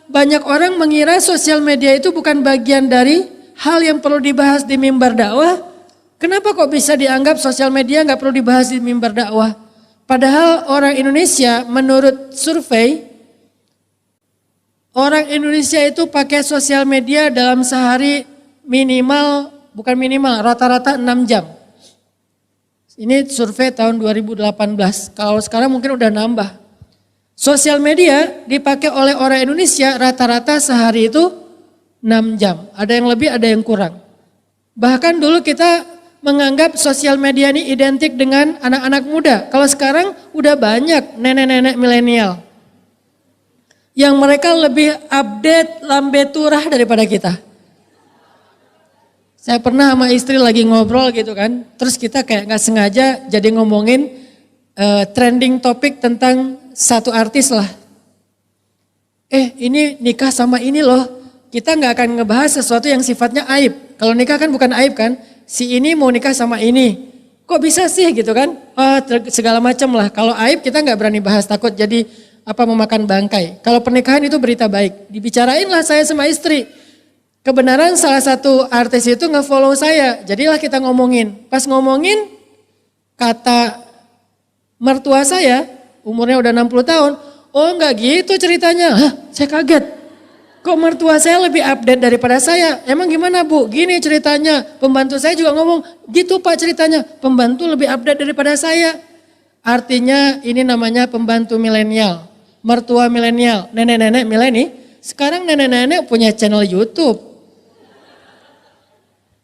banyak orang mengira sosial media itu bukan bagian dari hal yang perlu dibahas di mimbar dakwah. Kenapa kok bisa dianggap sosial media nggak perlu dibahas di mimbar dakwah? Padahal orang Indonesia menurut survei, orang Indonesia itu pakai sosial media dalam sehari minimal, bukan minimal, rata-rata 6 jam. Ini survei tahun 2018, kalau sekarang mungkin udah nambah. Sosial media dipakai oleh orang Indonesia rata-rata sehari itu 6 jam. Ada yang lebih, ada yang kurang. Bahkan dulu kita menganggap sosial media ini identik dengan anak-anak muda. Kalau sekarang udah banyak nenek-nenek milenial yang mereka lebih update lambe turah daripada kita. Saya pernah sama istri lagi ngobrol gitu kan, terus kita kayak gak sengaja jadi ngomongin trending topik tentang satu artis lah. Ini nikah sama ini loh, kita gak akan ngebahas sesuatu yang sifatnya aib. Kalau nikah kan bukan aib kan, si ini mau nikah sama ini, kok bisa sih gitu kan, segala macam lah. Kalau aib kita gak berani bahas, takut jadi memakan bangkai. Kalau pernikahan itu berita baik, dibicarain lah saya sama istri. Kebenaran salah satu artis itu nge-follow saya, jadilah kita ngomongin. Pas ngomongin, kata mertua saya, umurnya udah 60 tahun, oh enggak gitu ceritanya. Hah, saya kaget. Kok mertua saya lebih update daripada saya? Emang gimana Bu? Gini ceritanya, pembantu saya juga ngomong, gitu Pak ceritanya, pembantu lebih update daripada saya. Artinya ini namanya pembantu milenial, mertua milenial, nenek-nenek milenial. Sekarang nenek-nenek punya channel YouTube.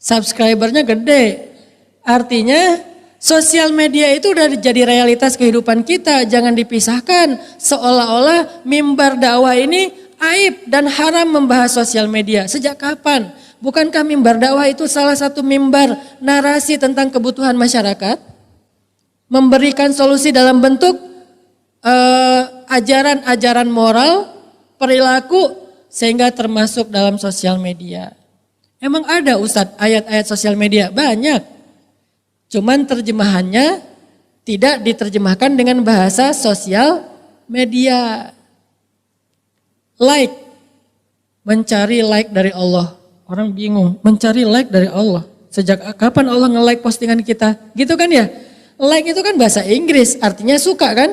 Subscribernya gede. Artinya sosial media itu udah jadi realitas kehidupan kita. Jangan dipisahkan seolah-olah mimbar dakwah ini aib dan haram membahas sosial media. Sejak kapan? Bukankah mimbar dakwah itu salah satu mimbar narasi tentang kebutuhan masyarakat? Memberikan solusi dalam bentuk ajaran-ajaran moral, perilaku, sehingga termasuk dalam sosial media. Emang ada Ustadz ayat-ayat sosial media? Banyak. Cuman terjemahannya tidak diterjemahkan dengan bahasa sosial media. Like, mencari like dari Allah. Orang bingung, mencari like dari Allah. Sejak kapan Allah nge-like postingan kita? Gitu kan ya? Like itu kan bahasa Inggris, artinya suka kan?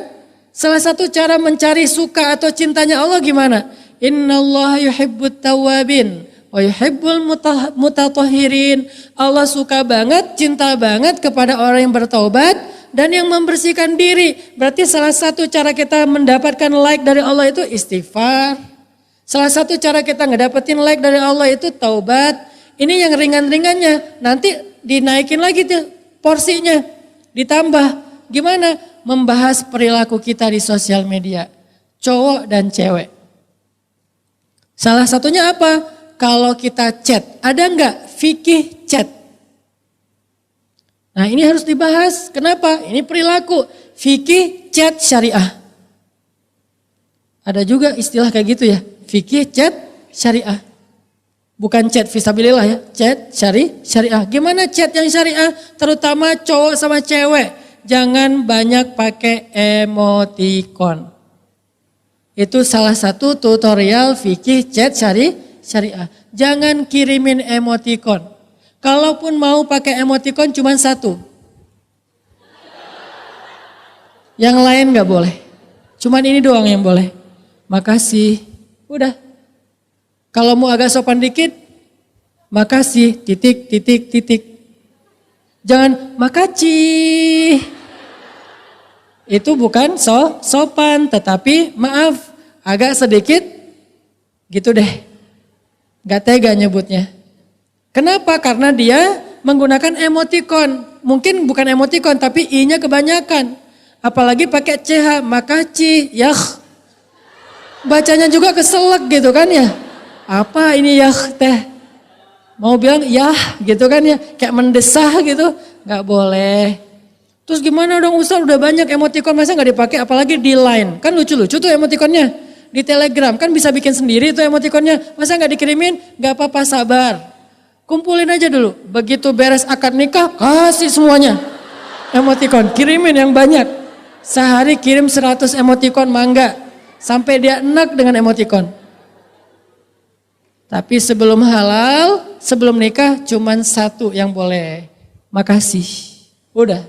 Salah satu cara mencari suka atau cintanya Allah gimana? Innallaha yuhibbut tawwabin wa yuhibbul mutatahhirin. Allah suka banget, cinta banget kepada orang yang bertaubat dan yang membersihkan diri. Berarti salah satu cara kita mendapatkan like dari Allah itu istighfar. Salah satu cara kita ngedapetin like dari Allah itu taubat. Ini yang ringan-ringannya, nanti dinaikin lagi tuh porsinya, ditambah. Gimana? Membahas perilaku kita di sosial media, cowok dan cewek. Salah satunya apa? Kalau kita chat, ada enggak fikih chat? Nah ini harus dibahas, kenapa? Ini perilaku, fikih chat syariah. Ada juga istilah kayak gitu ya, fikih chat syariah. Bukan chat fisabilillah ya, chat syariah. Gimana chat yang syariah? Terutama cowok sama cewek, jangan banyak pakai emoticon. Itu salah satu tutorial fikih chat syariah. Jangan kirimin emoticon. Kalaupun mau pakai emoticon cuma satu. Yang lain gak boleh. Cuman ini doang yang boleh. Makasih. Udah. Kalau mau agak sopan dikit, makasih, titik, titik, titik. Jangan makasih. Itu bukan sopan, tetapi maaf, agak sedikit gitu deh. Gak tega nyebutnya. Kenapa? Karena dia menggunakan emoticon. Mungkin bukan emoticon tapi i-nya kebanyakan. Apalagi pakai ch, makasih, yah. Bacanya juga keselak gitu kan ya. Apa ini yah teh? Mau bilang yah gitu kan ya. Kayak mendesah gitu. Gak boleh. Terus gimana dong Ustaz, udah banyak emoticon masa gak dipakai, apalagi di Line. Kan lucu-lucu tuh emoticonnya. Di Telegram kan bisa bikin sendiri tuh emoticonnya. Masa gak dikirimin? Gak apa-apa, sabar. Kumpulin aja dulu. Begitu beres akad nikah, kasih semuanya. Emoticon, kirimin yang banyak. Sehari kirim 100 emoticon, mangga. Sampai dia enak dengan emoticon. Tapi sebelum halal, sebelum nikah cuman satu yang boleh. Makasih. Udah.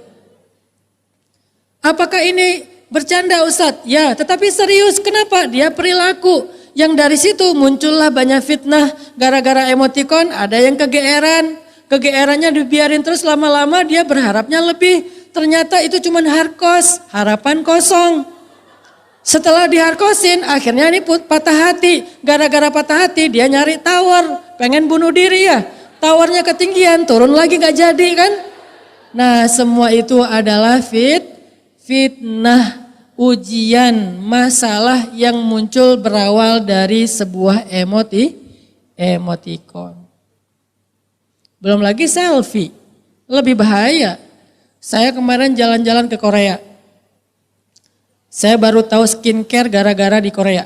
Apakah ini bercanda Ustadz? Ya, tetapi serius. Kenapa? Dia perilaku. Yang dari situ muncullah banyak fitnah. Gara-gara emotikon ada yang kegeeran. Kegeerannya dibiarin terus lama-lama dia berharapnya lebih. Ternyata itu cuman harkos, harapan kosong. Setelah diharkosin akhirnya ini patah hati. Gara-gara patah hati dia nyari tawar. Pengen bunuh diri ya. Tawarnya ketinggian turun lagi gak jadi kan. Nah semua itu adalah fitnah. Ujian masalah yang muncul berawal dari sebuah emotikon. Belum lagi selfie. Lebih bahaya. Saya kemarin jalan-jalan ke Korea. Saya baru tahu skincare gara-gara di Korea.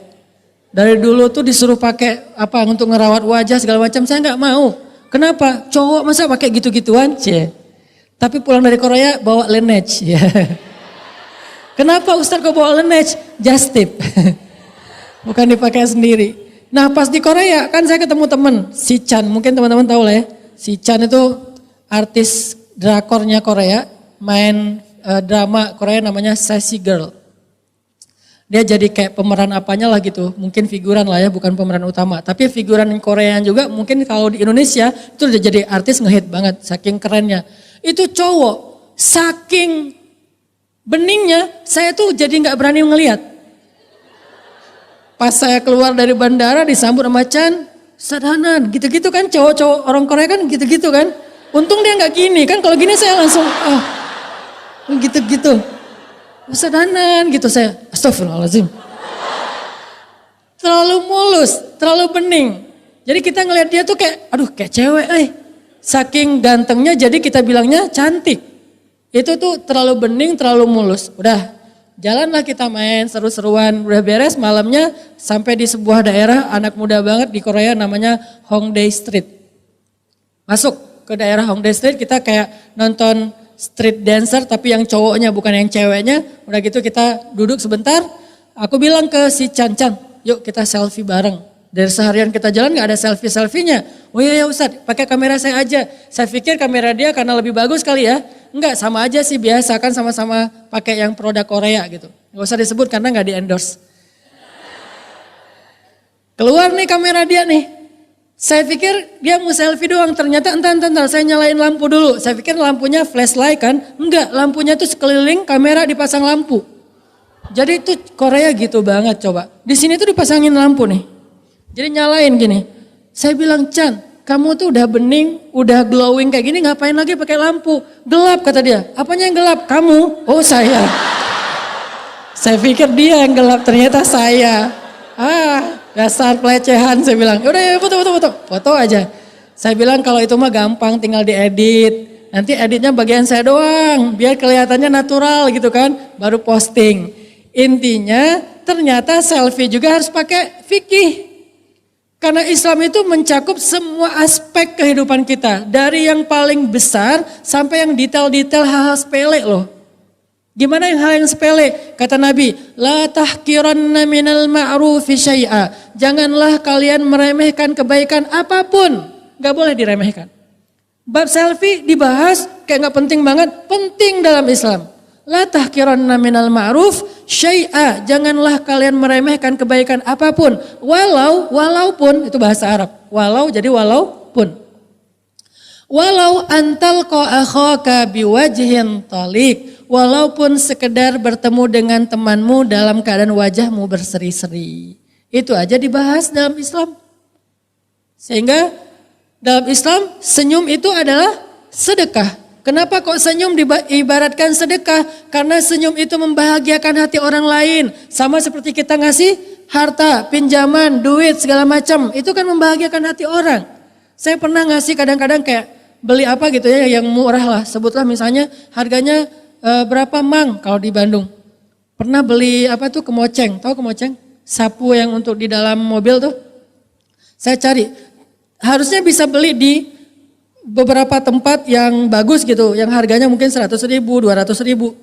Dari dulu tuh disuruh pakai apa untuk ngerawat wajah segala macam, saya nggak mau. Kenapa? Cowok masa pakai gitu-gituan? Cie. Tapi pulang dari Korea bawa Laneige. Ya. Kenapa Ustaz kok bawa Laneige? Just tip. Bukan dipakai sendiri. Nah pas di Korea kan saya ketemu temen, si Chan, mungkin teman-teman tahu lah ya. Si Chan itu artis drakornya Korea, main drama Korea namanya Sassy Girl. Dia jadi kayak pemeran apanya lah gitu, mungkin figuran lah ya, bukan pemeran utama. Tapi figuran Korea juga mungkin kalau di Indonesia itu udah jadi artis ngehit banget, saking kerennya. Itu cowok, saking beningnya saya tuh jadi gak berani ngelihat. Pas saya keluar dari bandara disambut sama Chan, Sadanan, gitu-gitu kan cowok-cowok orang Korea kan gitu-gitu kan. Untung dia gak gini, kan kalau gini saya langsung, gitu-gitu. Sadanan gitu saya, astagfirullahaladzim. Terlalu mulus, terlalu bening. Jadi kita ngelihat dia tuh kayak, aduh kayak cewek Saking gantengnya jadi kita bilangnya cantik. Itu tuh terlalu bening, terlalu mulus. Udah, jalanlah kita main seru-seruan. Udah beres malamnya sampai di sebuah daerah anak muda banget di Korea namanya Hongdae Street. Masuk ke daerah Hongdae Street kita kayak nonton street dancer tapi yang cowoknya bukan yang ceweknya. Udah gitu kita duduk sebentar. Aku bilang ke si Chan, yuk kita selfie bareng. Dari seharian kita jalan gak ada selfie-selfienya. Oh iya ya Ustadz, pakai kamera saya aja. Saya pikir kamera dia karena lebih bagus kali ya. Enggak, sama aja sih biasa kan sama-sama pakai yang produk Korea gitu. Gak usah disebut karena gak di endorse. Keluar nih kamera dia nih. Saya pikir dia mau selfie doang, ternyata entar saya nyalain lampu dulu. Saya pikir lampunya flashlight kan, enggak, lampunya tuh sekeliling kamera dipasang lampu. Jadi itu Korea gitu banget coba. Di sini tuh dipasangin lampu nih. Jadi nyalain gini. Saya bilang, Chan, kamu tuh udah bening, udah glowing kayak gini ngapain lagi pakai lampu? Gelap kata dia. Apanya yang gelap? Kamu? Oh saya. Saya pikir dia yang gelap, ternyata saya. Dasar pelecehan saya bilang. Udah ya foto aja. Saya bilang kalau itu mah gampang tinggal diedit. Nanti editnya bagian saya doang biar kelihatannya natural gitu kan. Baru posting. Intinya ternyata selfie juga harus pakai fikih. Karena Islam itu mencakup semua aspek kehidupan kita. Dari yang paling besar sampai yang detail-detail hal-hal sepele loh. Gimana yang hal yang sepele? Kata Nabi, la tahqiranna minal ma'rufi syai'a. Janganlah kalian meremehkan kebaikan apapun. Gak boleh diremehkan. Bab selfie dibahas kayak gak penting banget. Penting dalam Islam. La tahqiranna minal ma'ruf syai'a. Janganlah kalian meremehkan kebaikan apapun. Walaupun, itu bahasa Arab. Walau jadi walaupun. Walau antalqa akhaka biwajhin talik. Walaupun sekedar bertemu dengan temanmu dalam keadaan wajahmu berseri-seri. Itu aja dibahas dalam Islam. Sehingga dalam Islam senyum itu adalah sedekah. Kenapa kok senyum diibaratkan sedekah? Karena senyum itu membahagiakan hati orang lain. Sama seperti kita ngasih harta, pinjaman, duit segala macam. Itu kan membahagiakan hati orang. Saya pernah ngasih kadang-kadang kayak beli apa gitu ya yang murah lah. Sebutlah misalnya harganya berapa mang kalau di Bandung. Pernah beli apa tuh kemoceng, tahu kemoceng? Sapu yang untuk di dalam mobil tuh. Saya cari, harusnya bisa beli di beberapa tempat yang bagus gitu, yang harganya mungkin 100.000, 200.000.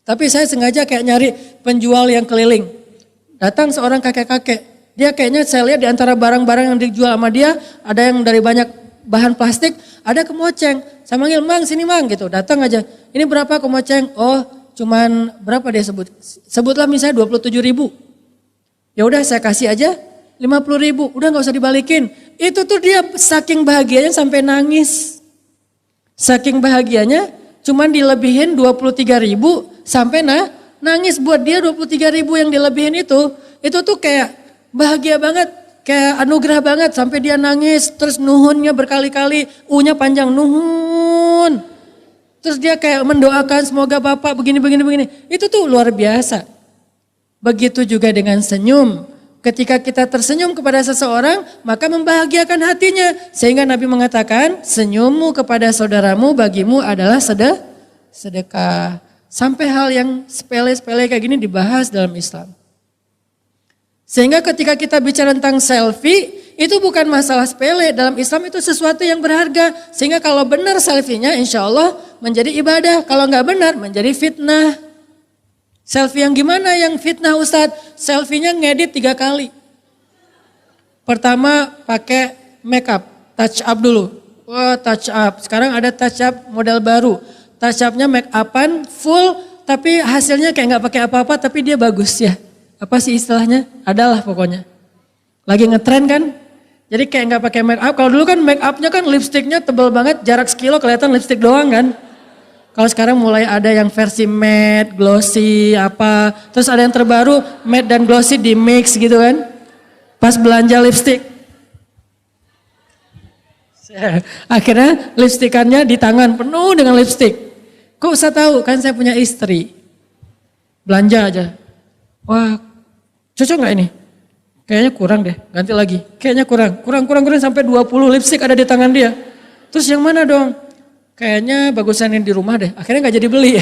Tapi saya sengaja kayak nyari penjual yang keliling. Datang seorang kakek-kakek, Dia kayaknya saya lihat di antara barang-barang yang dijual sama dia, ada yang dari banyak bahan plastik, ada kemoceng. Saya manggil, Mang sini Mang gitu, datang aja. Ini berapa kemoceng? Oh cuman berapa dia sebut? Sebutlah misalnya 27.000. Ya udah saya kasih aja 50.000, udah gak usah dibalikin. Itu tuh dia saking bahagianya sampai nangis. Saking bahagianya cuman dilebihin 23.000 sampai nangis. Buat dia 23.000 yang dilebihin itu tuh kayak bahagia banget, kayak anugerah banget sampai dia nangis. Terus nuhunnya berkali-kali, U-nya panjang, nuhun. Terus dia kayak mendoakan semoga Bapak begini. Itu tuh luar biasa. Begitu juga dengan senyum. Ketika kita tersenyum kepada seseorang, maka membahagiakan hatinya. Sehingga Nabi mengatakan, senyummu kepada saudaramu bagimu adalah sedekah. Sampai hal yang sepele-sepele kayak gini dibahas dalam Islam. Sehingga ketika kita bicara tentang selfie, itu bukan masalah sepele. Dalam Islam itu sesuatu yang berharga. Sehingga kalau benar selfie-nya insya Allah menjadi ibadah. Kalau nggak benar menjadi fitnah. Selfie yang gimana yang fitnah Ustadz? Selfie-nya ngedit 3 kali. Pertama pakai make up, touch up dulu. Wah touch up, sekarang ada touch up model baru. Touch up-nya make up-an full tapi hasilnya kayak nggak pakai apa-apa tapi dia bagus ya. Apa sih istilahnya? Adalah pokoknya. Lagi ngetren kan? Jadi kayak nggak pakai make up. Kalau dulu kan make up-nya kan lipstiknya tebal banget, jarak sekilo kelihatan lipstik doang kan. Kalau sekarang mulai ada yang versi matte, glossy, apa. Terus ada yang terbaru matte dan glossy di mix gitu kan. Pas belanja lipstick. Akhirnya lipstikannya di tangan penuh dengan lipstick. Kok usah tahu kan saya punya istri. Belanja aja. Wah cocok gak ini? Kayaknya kurang deh, ganti lagi. Kayaknya kurang sampai 20 lipstick ada di tangan dia. Terus yang mana dong? Kayaknya bagusan yang di rumah deh, akhirnya gak jadi beli.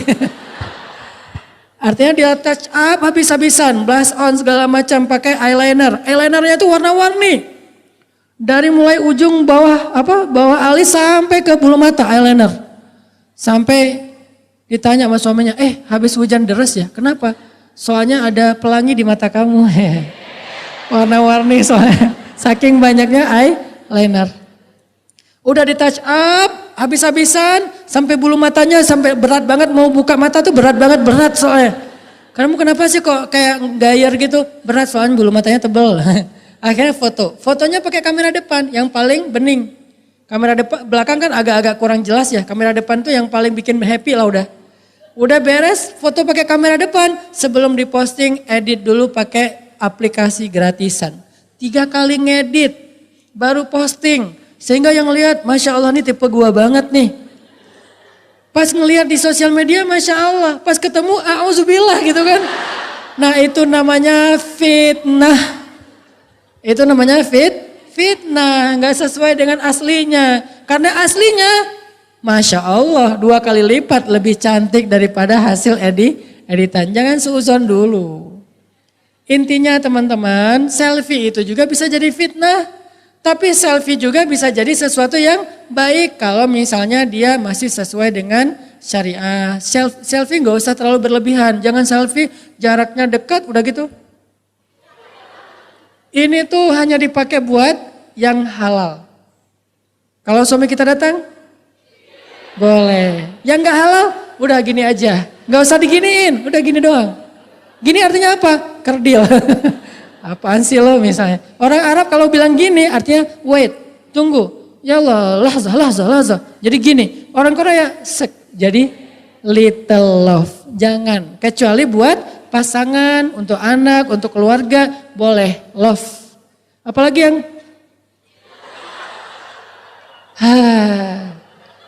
Artinya dia touch up habis-habisan, blush on segala macam, pakai eyeliner. Eyelinernya itu warna-warni. Dari mulai ujung bawah alis sampai ke bulu mata eyeliner. Sampai ditanya sama suaminya, habis hujan deras ya, kenapa? Soalnya ada pelangi di mata kamu. Warna-warni soalnya, saking banyaknya eyeliner. Udah di touch up, habis-habisan, sampai bulu matanya sampai berat banget, mau buka mata tuh berat soalnya. Kamu kenapa sih kok kayak gayar gitu? Berat soalnya bulu matanya tebel. Akhirnya fotonya pakai kamera depan yang paling bening. Kamera depan, belakang kan agak-agak kurang jelas ya, kamera depan tuh yang paling bikin happy lah udah. Udah beres, foto pakai kamera depan, sebelum diposting edit dulu pakai aplikasi gratisan. 3 kali ngedit, baru posting. Sehingga yang lihat, Masya Allah nih tipe gua banget nih. Pas ngelihat di sosial media, Masya Allah. Pas ketemu, a'udzubillah gitu kan. Nah itu namanya fitnah. Itu namanya fitnah. Gak sesuai dengan aslinya. Karena aslinya, Masya Allah 2 kali lipat lebih cantik daripada hasil editan. Jangan seuzon dulu. Intinya teman-teman, selfie itu juga bisa jadi fitnah. Tapi selfie juga bisa jadi sesuatu yang baik kalau misalnya dia masih sesuai dengan syariah. Selfie gak usah terlalu berlebihan. Jangan selfie jaraknya dekat udah gitu. Ini tuh hanya dipakai buat yang halal. Kalau suami kita datang, boleh. Yang gak halal, udah gini aja. Gak usah diginiin, udah gini doang. Gini artinya apa? Kerdil. Apaan sih lo misalnya. Orang Arab kalau bilang gini artinya wait, tunggu. Ya Allah, lahzah. Jadi gini. Orang Korea jadi little love. Jangan. Kecuali buat pasangan, untuk anak, untuk keluarga. Boleh love. Apalagi yang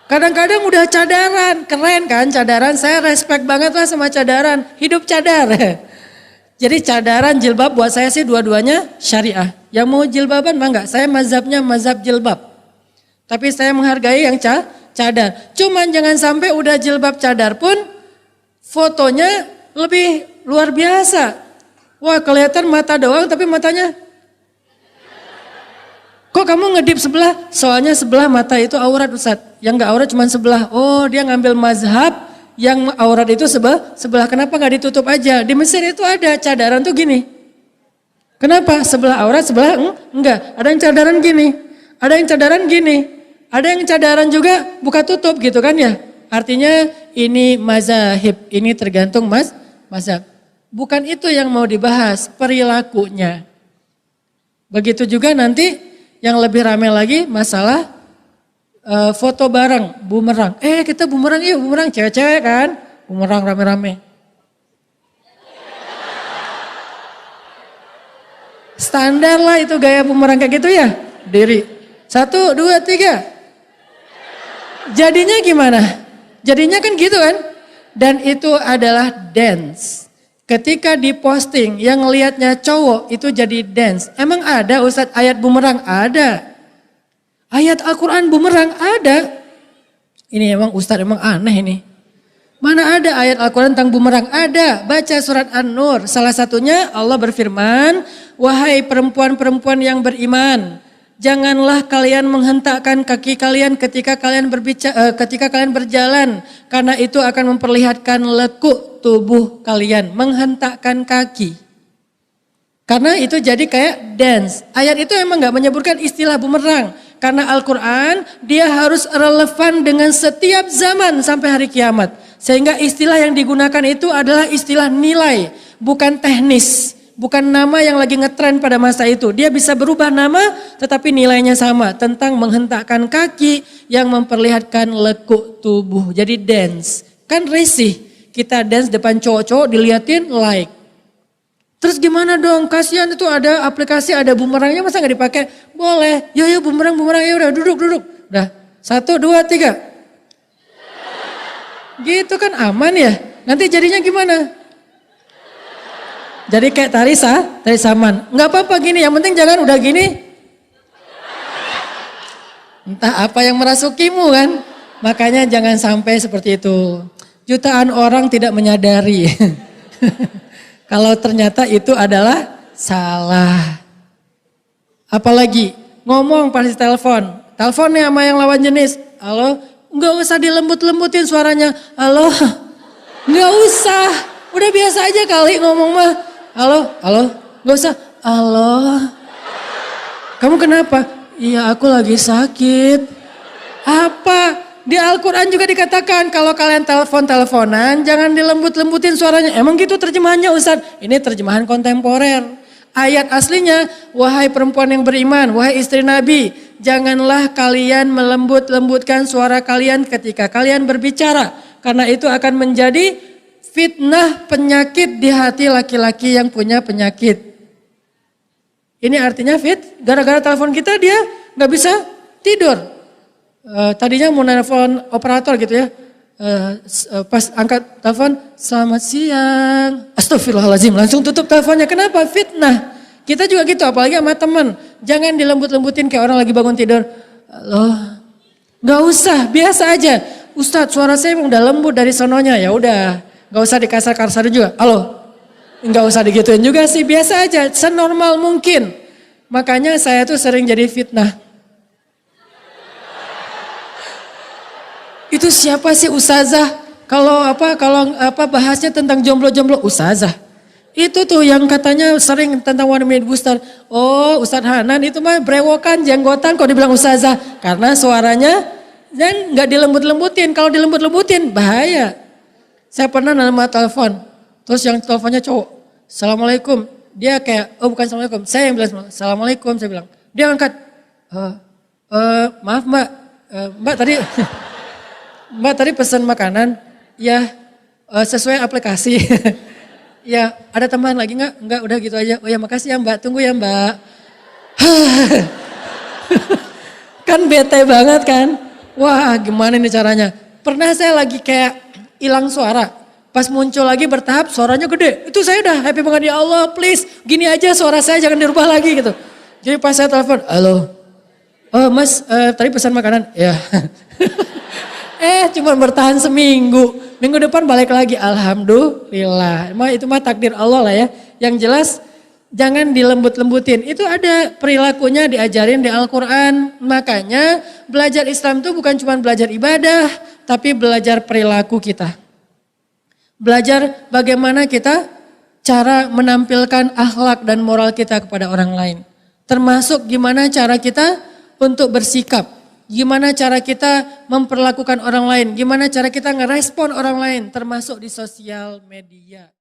kadang-kadang udah cadaran. Keren kan cadaran. Saya respect banget lah sama cadaran. Hidup cadar. Jadi cadaran jilbab buat saya sih dua-duanya syariah. Yang mau jilbaban mah enggak, saya mazhabnya mazhab jilbab. Tapi saya menghargai yang cadar. Cuman jangan sampai udah jilbab cadar pun fotonya lebih luar biasa. Wah kelihatan mata doang tapi matanya. Kok kamu ngedip sebelah? Soalnya sebelah mata itu aurat Ustaz. Yang enggak aurat cuma sebelah. Oh dia ngambil mazhab. Yang aurat itu sebelah kenapa nggak ditutup aja? Di Mesir itu ada cadaran tuh gini. Kenapa? Sebelah aurat, sebelah enggak. Ada yang cadaran gini, ada yang cadaran gini, ada yang cadaran juga buka tutup gitu kan ya. Artinya ini mazhab, ini tergantung mazhab. Bukan itu yang mau dibahas, perilakunya. Begitu juga nanti yang lebih ramai lagi masalah foto bareng, bumerang. Kita bumerang yuk, bumerang cewek-cewek kan, bumerang rame-rame. Standar lah itu gaya bumerang kayak gitu ya. Diri. 1, 2, 3. Jadinya gimana? Jadinya kan gitu kan. Dan itu adalah dance. Ketika diposting yang ngelihatnya cowok itu jadi dance. Emang ada Ustadz ayat bumerang? Ada. Ayat Al-Quran bumerang? Ada. Ini emang Ustadz emang aneh ini. Mana ada ayat Al-Quran tentang bumerang? Ada. Baca surat An-Nur. Salah satunya Allah berfirman, wahai perempuan-perempuan yang beriman, janganlah kalian menghentakkan kaki kalian ketika kalian berjalan, karena itu akan memperlihatkan lekuk tubuh kalian. Menghentakkan kaki. Karena itu jadi kayak dance. Ayat itu emang gak menyebutkan istilah bumerang. Karena Al-Quran dia harus relevan dengan setiap zaman sampai hari kiamat. Sehingga istilah yang digunakan itu adalah istilah nilai, bukan teknis. Bukan nama yang lagi ngetren pada masa itu. Dia bisa berubah nama tetapi nilainya sama. Tentang menghentakkan kaki yang memperlihatkan lekuk tubuh. Jadi dance. Kan risih. Kita dance depan cowok-cowok diliatin like. Terus gimana dong? Kasihan itu ada aplikasi, ada bumerangnya masa gak dipakai? Boleh. Yo bumerang ya udah duduk. Udah 1, 2, 3. Gitu kan aman ya. Nanti jadinya gimana? Jadi kayak tari saman. Enggak apa-apa gini, yang penting jangan udah gini. Entah apa yang merasukimu kan. Makanya jangan sampai seperti itu. Jutaan orang tidak menyadari. Kalau ternyata itu adalah salah. Apalagi ngomong pasti telepon. Teleponnya sama yang lawan jenis. Halo, enggak usah dilembut-lembutin suaranya. Halo, enggak usah. Udah biasa aja kali ngomong mah. Halo, enggak usah. Halo, kamu kenapa? Iya aku lagi sakit. Apa? Di Al-Quran juga dikatakan kalau kalian teleponan jangan dilembut-lembutin suaranya. Emang gitu terjemahannya Ustaz? Ini terjemahan kontemporer. Ayat aslinya, wahai perempuan yang beriman, wahai istri Nabi, janganlah kalian melembut-lembutkan suara kalian ketika kalian berbicara. Karena itu akan menjadi fitnah penyakit di hati laki-laki yang punya penyakit. Ini artinya gara-gara telepon kita dia gak bisa tidur. Tadinya mau nelfon operator gitu ya. Pas angkat telepon, selamat siang. Astagfirullahaladzim, langsung tutup teleponnya. Kenapa? Fitnah. Kita juga gitu, apalagi sama teman. Jangan dilembut-lembutin kayak orang lagi bangun tidur. Loh, gak usah, biasa aja. Ustadz, suara saya emang udah lembut dari sononya. Ya udah, gak usah dikasar-kasarin juga. Halo, gak usah digituin juga sih, biasa aja, senormal mungkin. Makanya saya tuh sering jadi fitnah. Itu siapa sih ustazah? Kalau bahasnya tentang jomblo-jomblo, ustazah. Itu tuh yang katanya sering tentang One Minute Booster. Oh, Ustadz Hanan itu mah brewokan, jenggotan kok dibilang ustazah. Karena suaranya dan nggak dilembut-lembutin. Kalau dilembut-lembutin bahaya. Saya pernah nama telepon. Terus yang teleponnya cowok. Assalamualaikum. Dia kayak, oh bukan assalamualaikum. Saya yang bilang assalamualaikum. Saya bilang. Dia angkat. Maaf mbak. Mbak tadi... Mbak tadi pesan makanan, ya sesuai aplikasi. Ya ada tambahan lagi nggak? Enggak, udah gitu aja. Oh ya makasih ya mbak, tunggu ya mbak. Kan bete banget kan. Wah gimana nih caranya. Pernah saya lagi kayak hilang suara. Pas muncul lagi bertahap suaranya gede. Itu saya udah happy banget, ya Allah please. Gini aja suara saya jangan dirubah lagi gitu. Jadi pas saya telepon, halo. Oh mas tadi pesan makanan? Ya. Cuma bertahan seminggu. Minggu depan balik lagi. Alhamdulillah. Itu mah takdir Allah lah ya. Yang jelas jangan dilembut-lembutin. Itu ada perilakunya diajarin di Al-Quran. Makanya belajar Islam itu bukan cuma belajar ibadah. Tapi belajar perilaku kita. Belajar bagaimana kita cara menampilkan akhlak dan moral kita kepada orang lain. Termasuk gimana cara kita untuk bersikap, gimana cara kita memperlakukan orang lain, gimana cara kita ngerespon orang lain, termasuk di sosial media.